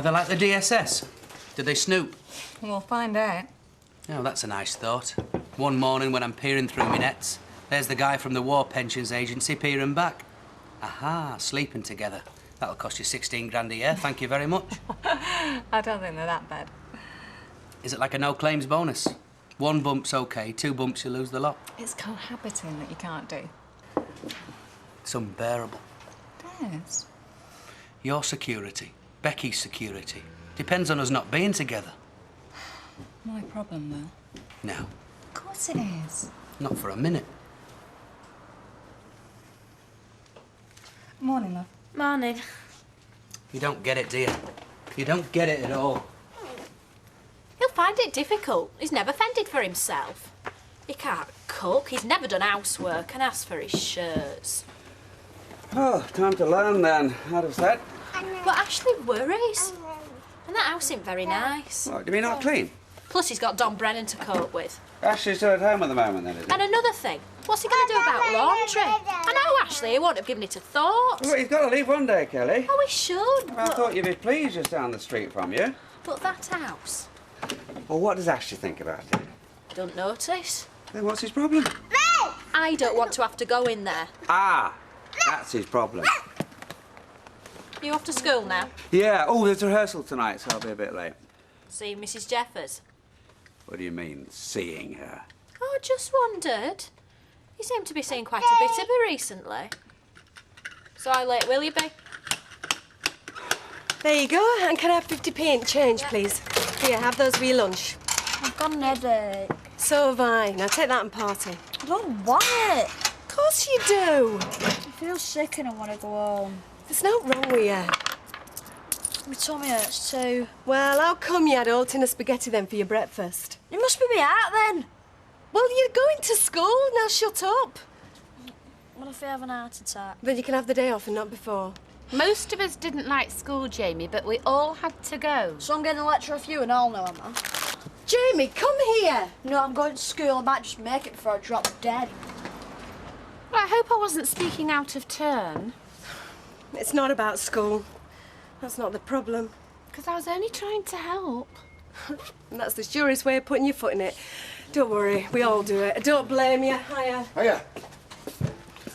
Are they like the DSS? Did they snoop? We'll find out. Oh, that's a nice thought. One morning when I'm peering through my nets, there's the guy from the War Pensions Agency peering back. Aha, sleeping together. That'll cost you 16 grand a year, thank you very much. I don't think they're that bad. Is it like a no-claims bonus? One bump's OK, 2 bumps you lose the lot. It's cohabiting that you can't do. It's unbearable. Yes. Your security, Becky's security, depends on us not being together. My problem, though. No, Of course it is. not for a minute. Morning, love. Morning. You don't get it, do you? You don't get it at all. He'll find it difficult. He's never fended for himself. He can't cook, he's never done housework, and asks for his shirts. Oh, time to learn then. How does that? But Ashley worries. And that house isn't very nice. What, do you mean not clean? Plus he's got Don Brennan to cope with. Ashley's still at home at the moment then, is he? And another thing, what's he going to do about laundry? I know Ashley, he won't have given it a thought. Well, he's got to leave one day, Kelly. Oh, he should. I thought you'd be pleased just down the street from you. But that house, Well, what does Ashley think about it? don't notice. Then what's his problem? I don't want to have to go in there. Ah, that's his problem. You off to school now? Yeah, oh, there's rehearsal tonight, so I'll be a bit late. See Mrs. Jeffers? What do you mean, seeing her? Oh, I just wondered. You seem to be seeing quite a bit of her recently. So how late will you be? There you go. And can I have 50p in change, please? Here, have those for your lunch. I've got an headache. So have I. Now take that and party. I don't want it. Of course you do. I feel sick and I want to go home. There's no wrong with you. My tummy hurts too. Well, how come you had a whole tin of spaghetti then for your breakfast? It must be me out then. Well, you're going to school. Now shut up. What if I have an heart attack? Then you can have the day off and not before. Most of us didn't like school, Jamie, but we all had to go. So I'm getting a lecture off you and I'll know, am I? Jamie, come here. No, I'm going to school. I might just make it before I drop dead. Well, I hope I wasn't speaking out of turn. It's not about school. That's not the problem. Because I was only trying to help. And that's the surest way of putting your foot in it. Don't worry, we all do it. I don't blame you. Hiya. Hiya.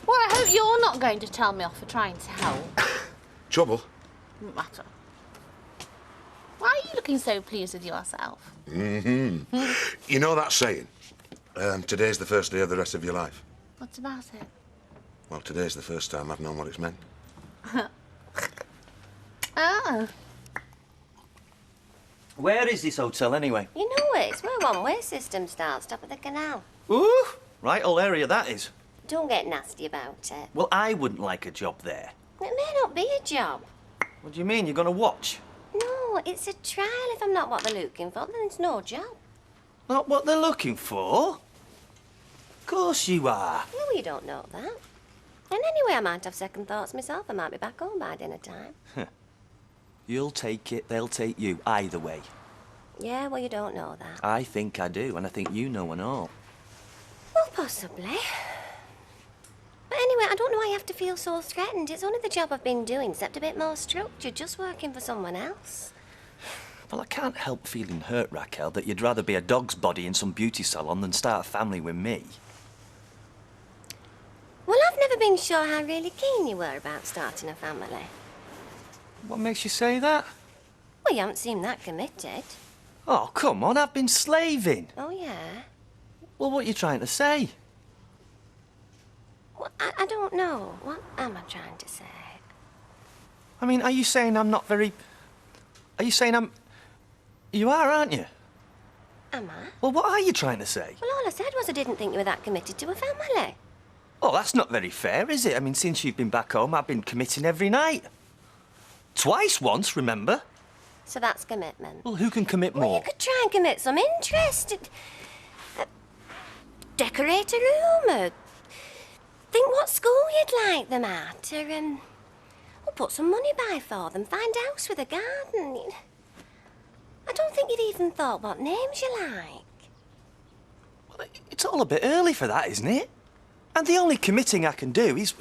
Well, I hope you're not going to tell me off for trying to help. Trouble? Doesn't matter. Why are you looking so pleased with yourself? You know that saying? Today's the first day of the rest of your life. What about it? Well, today's the first time I've known what it's meant. Oh. Where is this hotel, anyway? You know it. It's where one-way system starts, top of the canal. Ooh, right old area that is. Don't get nasty about it. Well, I wouldn't like a job there. It may not be a job. What do you mean? You're going to watch? No, it's a trial. If I'm not what they're looking for, then it's no job. Not what they're looking for? Of course you are. No, you don't know that. And anyway, I might have second thoughts myself. I might be back home by dinner time. You'll take it, they'll take you, either way. Yeah, well, you don't know that. I think I do, and I think you know and all. Well, possibly. But anyway, I don't know why you have to feel so threatened. It's only the job I've been doing, except a bit more structured, just working for someone else. Well, I can't help feeling hurt, Raquel, that you'd rather be a dog's body in some beauty salon than start a family with me. Well, I've never been sure how really keen you were about starting a family. What makes you say that? Well, you haven't seemed that committed. Oh, come on, I've been slaving. Oh, yeah? Well, what are you trying to say? Well, I don't know. What am I trying to say? I mean, are you saying I'm not very... Are you saying I'm... You are, aren't you? Am I? Well, what are you trying to say? Well, all I said was I didn't think you were that committed to a family. Oh, that's not very fair, is it? I mean, since you've been back home, I've been committing every night. Twice once, remember? So that's commitment. Well, who can commit Well, more? you could try and commit some interest. Decorate a room, or think what school you'd like them at, or well, put some money by for them, find a house with a garden. I don't think you'd even thought what names you like. Well, it's all a bit early for that, isn't it? And the only committing I can do is...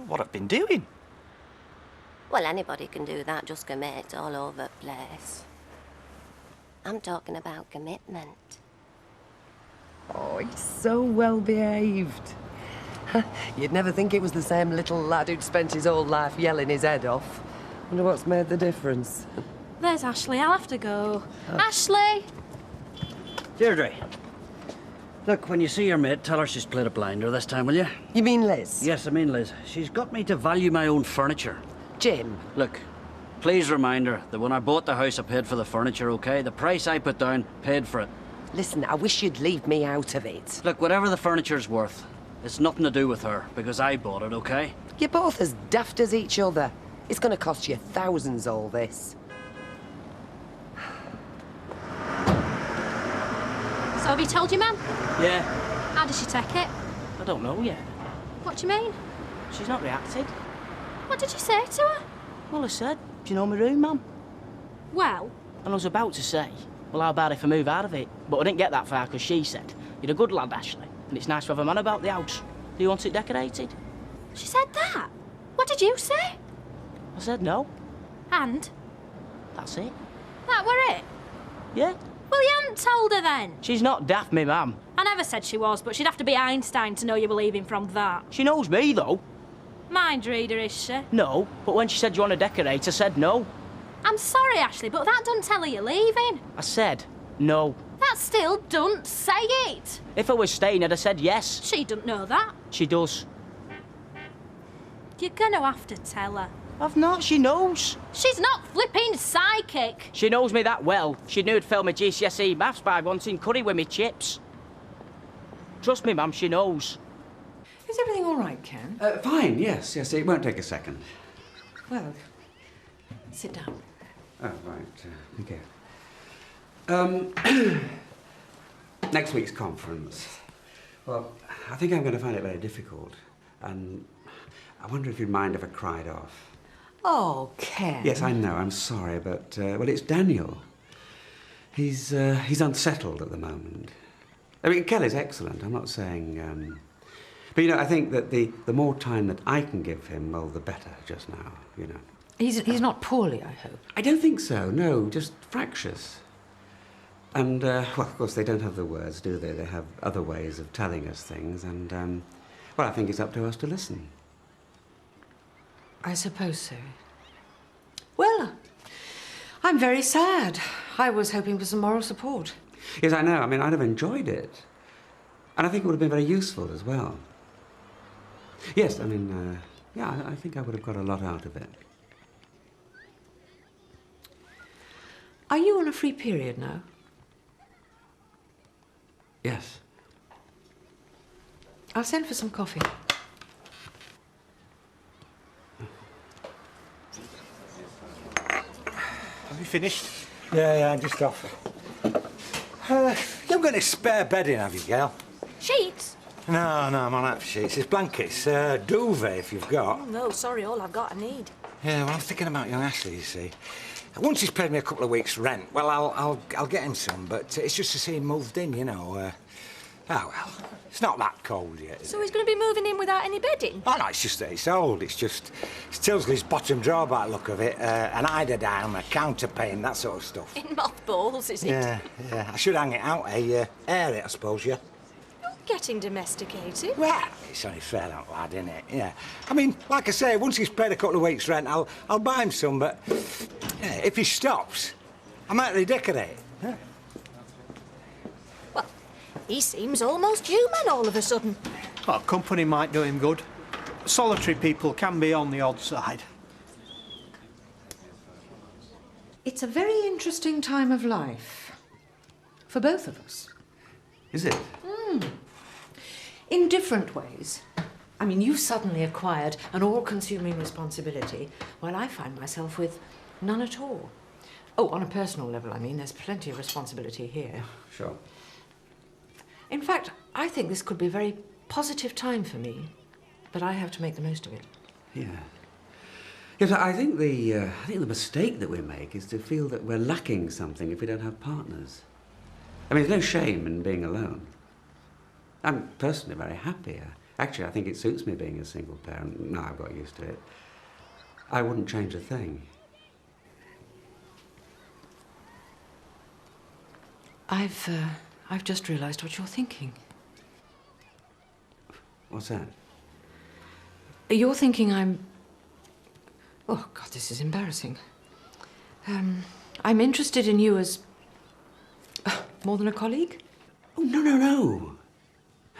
what I've been doing. Well, anybody can do that, just commit all over the place. I'm talking about commitment. Oh, he's so well behaved. You'd never think it was the same little lad who'd spent his whole life yelling his head off. Wonder what's made the difference. There's Ashley. I'll have to go. Ashley! Deirdre, look, when you see your mate, tell her she's played a blinder this time, will you? You mean Liz? Yes, I mean Liz. She's got me to value my own furniture. Jim. Look, please remind her that when I bought the house, I paid for the furniture, OK? The price I put down, paid for it. Listen, I wish you'd leave me out of it. Look, whatever the furniture's worth, it's nothing to do with her, because I bought it, OK? You're both as daft as each other. It's going to cost you thousands, all this. So have you told your mum? Yeah. How did she take it? I don't know yet. What do you mean? She's not reacted. What did you say to her? Well, I said, do you know my room, Mum? Well? And I was about to say, well, how about if I move out of it? But I didn't get that far because she said, you're a good lad, Ashley, and it's nice to have a man about the house. Do you want it decorated? She said that? What did you say? I said no. And? That's it. That were it? Yeah. Well, you hadn't told her then. She's not daft, me mum. I never said she was, but she'd have to be Einstein to know you were leaving from that. She knows me, though. Mind reader, is she? No, but when she said you want to decorate, I said no. I'm sorry, Ashley, but that doesn't tell her you're leaving. I said no. That still doesn't say it. If I was staying, I'd have said yes. She doesn't know that. She does. You're gonna have to tell her. I've not, she knows. She's not flipping psychic. She knows me that well. She knew I'd failed my GCSE maths by wanting curry with me chips. Trust me, Mum, she knows. Is everything all right, Ken? Fine, yes, it won't take a second. Well, sit down. Oh, right, okay. Next week's conference. Well, I think I'm going to find it very difficult, and I wonder if you'd mind if I cried off. Oh, Ken. Yes, I know, I'm sorry, but, well, it's Daniel. He's unsettled at the moment. I mean, Kelly's excellent, I'm not saying, but, you know, I think that the more time that I can give him, well, the better just now, you know. He's not poorly, I hope. I don't think so, no, just fractious. And, well, of course, they don't have the words, do they? They have other ways of telling us things, and, well, I think it's up to us to listen. I suppose so. Well, I'm very sad. I was hoping for some moral support. Yes, I know. I mean, I'd have enjoyed it. And I think it would have been very useful as well. Yes, I mean, yeah, I think I would have got a lot out of it. Are you on a free period now? Yes. I'll send for some coffee. Have you finished? Yeah, I'm just off. You haven't got any spare bedding, have you, girl? Sheets? No, I'm on out for sheets. It's blankets. Duvet, if you've got. Oh, no, sorry, all I've got I need. Yeah, well, I'm thinking about young Ashley, you see. Once he's paid me a couple of weeks' rent, well, I'll get him some, but it's just to see him moved in, you know. Oh, well, it's not that cold yet. So he's going to be moving in without any bedding? Oh, no, it's just that it's old. It's Tilsley's bottom drawer by the look of it. An eiderdown, a counterpane, that sort of stuff. In mothballs, is it? Yeah. I should hang it out, air it, I suppose, yeah. You're getting domesticated. Well, it's only fair, that lad, isn't it? Yeah. I mean, like I say, once he's paid a couple of weeks' rent, I'll buy him some, but yeah, if he stops, I might redecorate. Yeah. Well, he seems almost human all of a sudden. Well, company might do him good. Solitary people can be on the odd side. It's a very interesting time of life. For both of us. Is it? In different ways. I mean, you've suddenly acquired an all-consuming responsibility, while I find myself with none at all. Oh, on a personal level, I mean, there's plenty of responsibility here. Sure. In fact, I think this could be a very positive time for me, but I have to make the most of it. Yeah. Yes, I think the mistake that we make is to feel that we're lacking something if we don't have partners. I mean, there's no shame in being alone. I'm personally very happy. Actually, I think it suits me being a single parent. Now I've got used to it. I wouldn't change a thing. I've just realised what you're thinking. What's that? You're thinking I'm... Oh, God, this is embarrassing. I'm interested in you as... more than a colleague? Oh, no.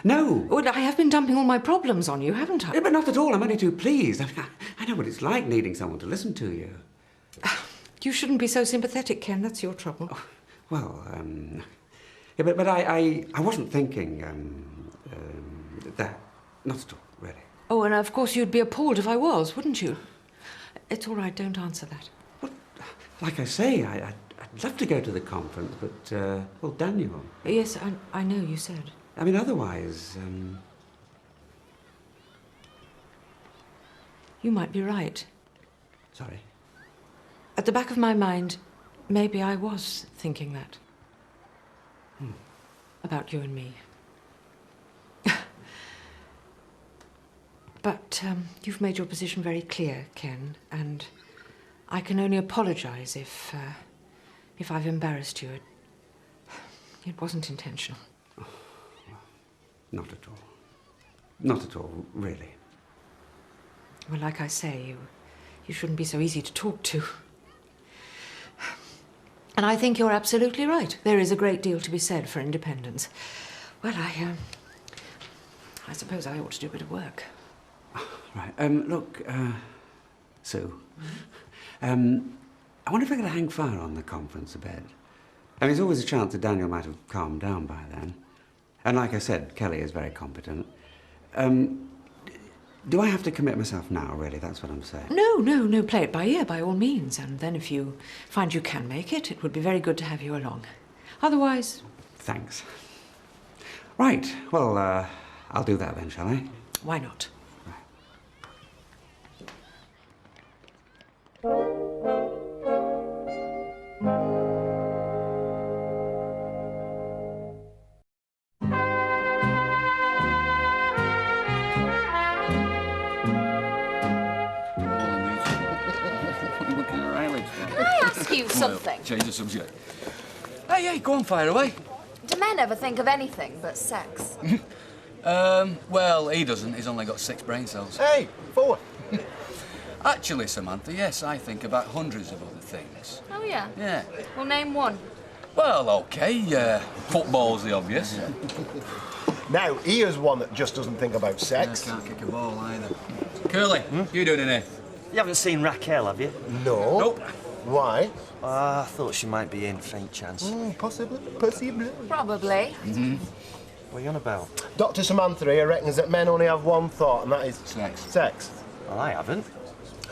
No! Well, I have been dumping all my problems on you, haven't I? Yeah, but not at all. I'm only too pleased. I mean, I know what it's like needing someone to listen to you. You shouldn't be so sympathetic, Ken. That's your trouble. Oh, well, yeah, but I wasn't thinking, that. Not at all, really. Oh, and of course you'd be appalled if I was, wouldn't you? It's all right, don't answer that. Well, like I say, I'd love to go to the conference, but, well, Daniel... Yes, I know, you said. I mean, otherwise, You might be right. Sorry? At the back of my mind, maybe I was thinking that. About you and me. But you've made your position very clear, Ken, and I can only apologise if I've embarrassed you. It wasn't intentional. Oh, not at all. Not at all, really. Well, like I say, you shouldn't be so easy to talk to. And I think you're absolutely right. There is a great deal to be said for independence. Well, I suppose I ought to do a bit of work. Right. Look, Sue. I wonder if I could hang fire on the conference a bit. I mean, there's always a chance that Daniel might have calmed down by then. And like I said, Kelly is very competent. Do I have to commit myself now, really? That's what I'm saying. No. Play it by ear, by all means. And then if you find you can make it, it would be very good to have you along. Otherwise... Thanks. Right. Well, I'll do that then, shall I? Why not? Something. Change the subject. Hey, go on, fire away. Do men ever think of anything but sex? Well, he doesn't. He's only got 6 brain cells. Hey, 4. Actually, Samantha, yes, I think about hundreds of other things. Oh, yeah? Yeah. Well, name one. Well, OK, football's the obvious. Now, here's one that just doesn't think about sex. Yeah, can't kick a ball either. Curly, you doing in here? You haven't seen Raquel, have you? No. Nope. Why? I thought she might be in, faint chance. Possibly. Probably. What are you on about? Dr. Samantha here reckons that men only have one thought, and that is... Sex. Sex. Well, I haven't.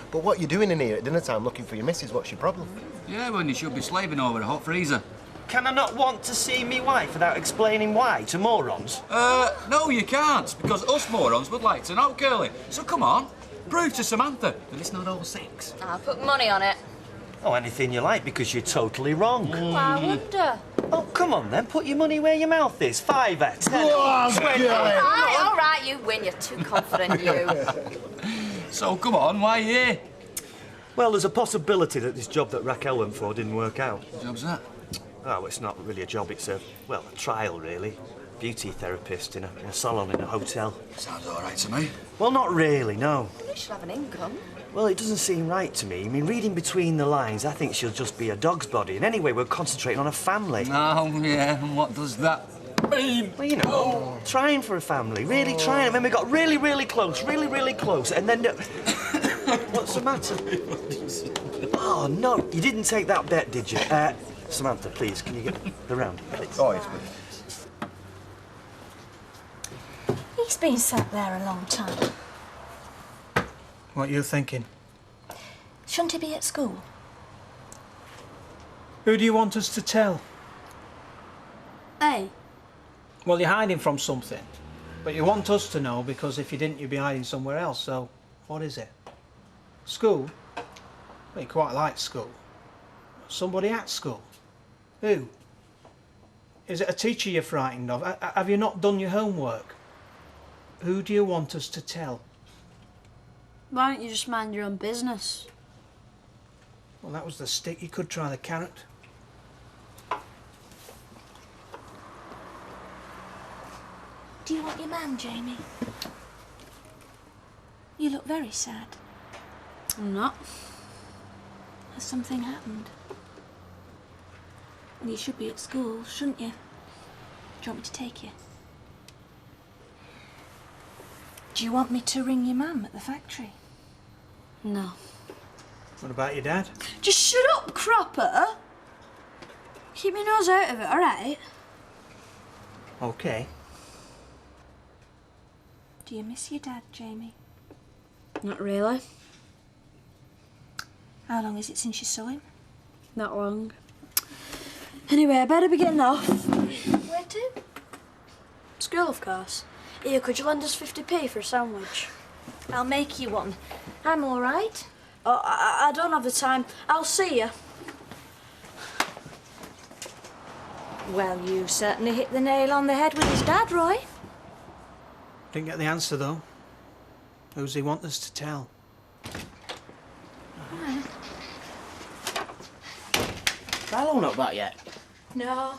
But what you doing in here at dinner time looking for your missus? What's your problem? Yeah, when you should be slaving over a hot freezer. Can I not want to see me wife without explaining why to morons? No, you can't, because us morons would like to know, Curly. So come on, prove to Samantha that it's not all sex. I'll put money on it. Oh, anything you like, because you're totally wrong. I wonder. Oh, come on then, put your money where your mouth is. 5, 10, 20. All right, you win. You're too confident, you. So come on, why are you here? Well, there's a possibility that this job that Raquel went for didn't work out. What job's that? Oh, well, it's not really a job, it's a trial, really. Beauty therapist in a salon in a hotel. Sounds all right to me. Well, not really, no. You should have an income. Well, it doesn't seem right to me. I mean, reading between the lines, I think she'll just be a dog's body. And anyway, we're concentrating on a family. Oh, yeah, and what does that mean? Well, you know, trying for a family, really trying. And then we got really, really close, really close, and then... What's the matter? Oh, no, you didn't take that bet, did you? Samantha, please, can you get the round, please? Oh, yes, please. He's been sat there a long time. What are you thinking? Shouldn't he be at school? Who do you want us to tell? Hey. Well, you're hiding from something. But you want us to know because if you didn't, you'd be hiding somewhere else. So, what is it? School? Well, you quite like school. Somebody at school? Who? Is it a teacher you're frightened of? Have you not done your homework? Who do you want us to tell? Why don't you just mind your own business? Well, that was the stick. You could try the carrot. Do you want your man, Jamie? You look very sad. I'm not. Has something happened? Well, you should be at school, shouldn't you? Do you want me to take you? Do you want me to ring your mum at the factory? No. What about your dad? Just shut up, Cropper! Keep your nose out of it, alright? Okay. Do you miss your dad, Jamie? Not really. How long is it since you saw him? Not long. Anyway, I better be getting off. Where to? School, of course. Here, could you lend us 50p for a sandwich? I'll make you one. I'm all right. Oh, I don't have the time. I'll see you. Well, you certainly hit the nail on the head with his dad, Roy. Didn't get the answer, though. Who's he want us to tell? Hello, not back yet. No.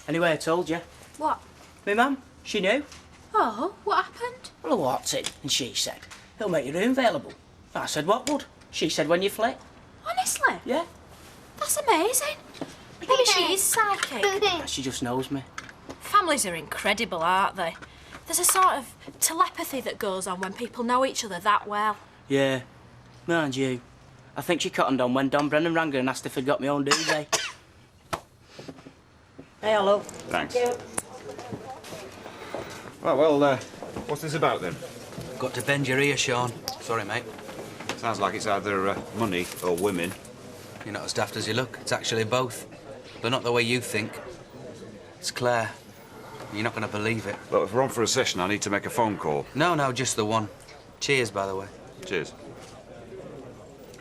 Anyway, I told you. What? Me mum, she knew. Oh, what happened? Well, what's it? And she said, he'll make your room available. I said, what would? She said, when you flit. Honestly? Yeah. That's amazing. Maybe she is psychic. She just knows me. Families are incredible, aren't they? There's a sort of telepathy that goes on when people know each other that well. Yeah. Mind you, I think she cottoned on when Don Brennan rang her and asked if I'd got my own duvet. Hey, hello. Thanks. Thank you. Well, what's this about then? Got to bend your ear, Sean. Sorry, mate. Sounds like it's either money or women. You're not as daft as you look. It's actually both. But not the way you think. It's Claire. You're not going to believe it. Look, if we're on for a session, I need to make a phone call. No, just the one. Cheers, by the way. Cheers.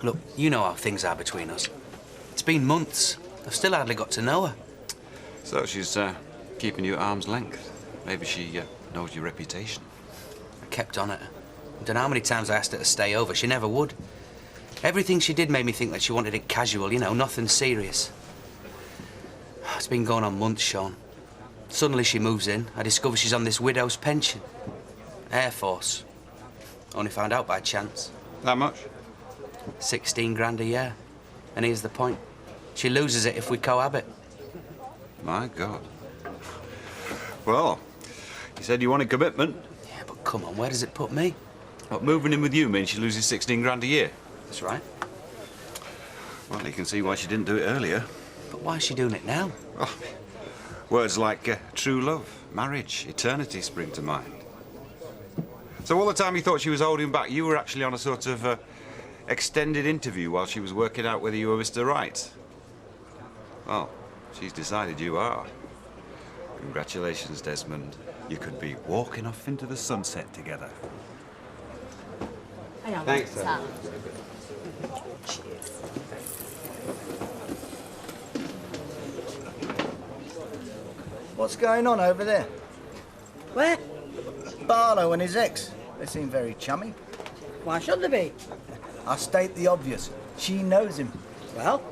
Look, you know how things are between us. It's been months. I've still hardly got to know her. So she's keeping you at arm's length. Maybe she knows your reputation. I kept on at her. I don't know how many times I asked her to stay over. She never would. Everything she did made me think that she wanted it casual, you know, nothing serious. It's been going on months, Sean. Suddenly she moves in. I discover she's on this widow's pension. Air Force. Only found out by chance. How much? 16 grand a year. And here's the point. She loses it if we cohabit. My God. Well, you said you wanted commitment. Yeah, but come on, where does it put me? What, moving in with you means she loses 16 grand a year? That's right. Well, you can see why she didn't do it earlier. But why is she doing it now? Oh, words like true love, marriage, eternity spring to mind. So all the time you thought she was holding back, you were actually on a sort of extended interview while she was working out whether you were Mr. Right. Well, she's decided you are. Congratulations, Desmond. You could be walking off into the sunset together. Thanks, sir. Cheers. What's going on over there? Where? Barlow and his ex. They seem very chummy. Why should they be? I state the obvious. She knows him. Well?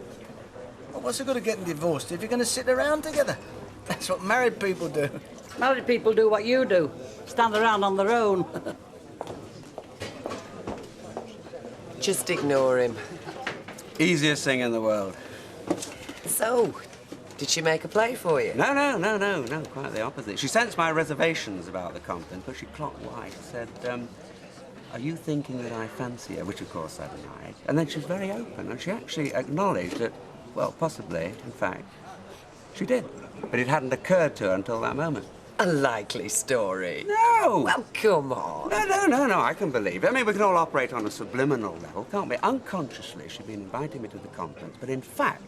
Well, what's the good of getting divorced if you're going to sit around together? That's what married people do. Married people do what you do. Stand around on their own. Just ignore him. Easiest thing in the world. So, did she make a play for you? No, quite the opposite. She sensed my reservations about the conference, but she clocked wide. Said, are you thinking that I fancy her? Which, of course, I denied. And then she was very open, and she actually acknowledged that, well, possibly, in fact, she did. But it hadn't occurred to her until that moment. A likely story. No! Well, come on. No, I can believe it. I mean, we can all operate on a subliminal level, can't we? Unconsciously, she'd been inviting me to the conference, but in fact,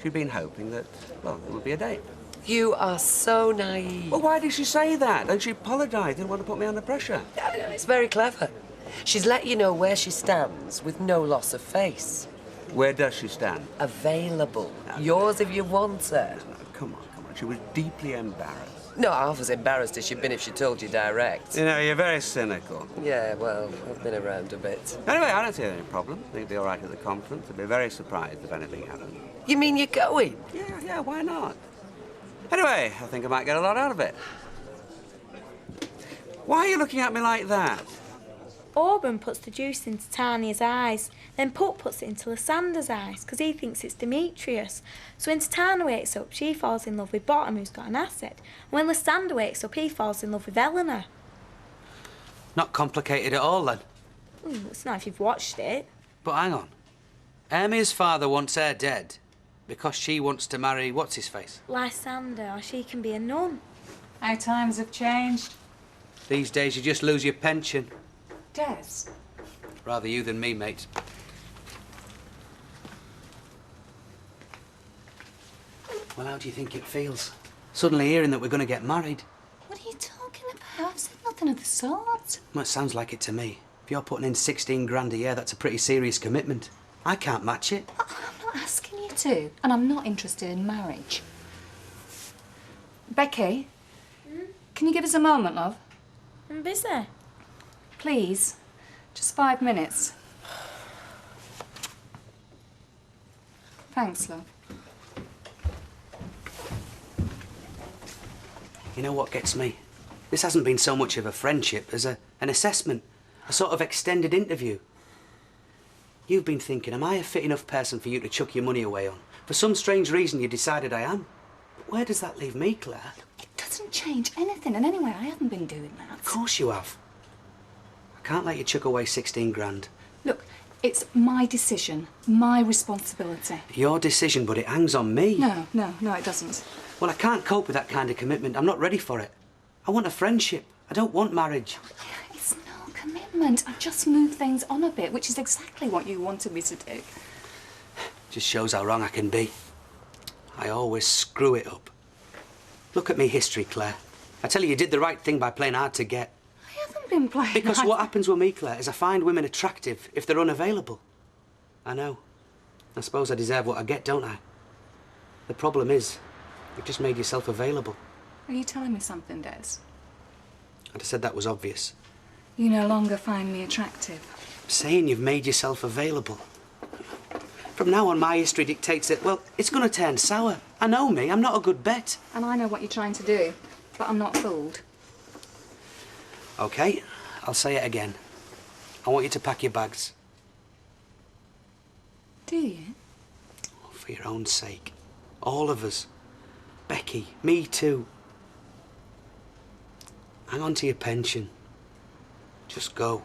she'd been hoping that, well, there would be a date. You are so naive. Well, why did she say that? And she apologised, didn't want to put me under pressure. It's very clever. She's let you know where she stands with no loss of face. Where does she stand? Available. Yours if you want her. No, come on. She was deeply embarrassed. Not half as embarrassed as she'd been if she told you direct. You know, you're very cynical. Yeah, well, I've been around a bit. Anyway, I don't see any problem. I think it'll be all right at the conference. I'd be very surprised if anything happened. You mean you're going? Yeah, why not? Anyway, I think I might get a lot out of it. Why are you looking at me like that? Auburn puts the juice into Tania's eyes, then Puck puts it into Lysander's eyes, because he thinks it's Demetrius. So when Titania wakes up, she falls in love with Bottom, who's got an asset. And when Lysander wakes up, he falls in love with Eleanor. Not complicated at all, then. Ooh, it's not if you've watched it. But hang on. Hermia's father wants her dead because she wants to marry what's-his-face? Lysander, or she can be a nun. How times have changed. These days you just lose your pension. Des. Rather you than me, mate. Well, how do you think it feels? Suddenly hearing that we're going to get married. What are you talking about? I've said nothing of the sort. Well, it sounds like it to me. If you're putting in 16 grand a year, that's a pretty serious commitment. I can't match it. I'm not asking you to, and I'm not interested in marriage. Becky, can you give us a moment, love? I'm busy. Please, just 5 minutes. Thanks, love. You know what gets me? This hasn't been so much of a friendship as an assessment, a sort of extended interview. You've been thinking, am I a fit enough person for you to chuck your money away on? For some strange reason, you decided I am. But where does that leave me, Claire? It doesn't change anything, and anyway, I haven't been doing that. Of course you have. I can't let you chuck away 16 grand. Look, it's my decision, my responsibility. Your decision, but it hangs on me. No, it doesn't. Well, I can't cope with that kind of commitment. I'm not ready for it. I want a friendship. I don't want marriage. It's no commitment. I've just moved things on a bit, which is exactly what you wanted me to do. Just shows how wrong I can be. I always screw it up. Look at me history, Claire. I tell you did the right thing by playing hard to get. I haven't been playing Because what happens with me, Claire, is I find women attractive if they're unavailable. I know. I suppose I deserve what I get, don't I? The problem is, you've just made yourself available. Are you telling me something, Des? I'd have said that was obvious. You no longer find me attractive. I'm saying you've made yourself available. From now on, my history dictates that, well, it's going to turn sour. I know me. I'm not a good bet. And I know what you're trying to do, but I'm not fooled. OK, I'll say it again. I want you to pack your bags. Do you? For your own sake. All of us. Becky, me too. Hang on to your pension. Just go.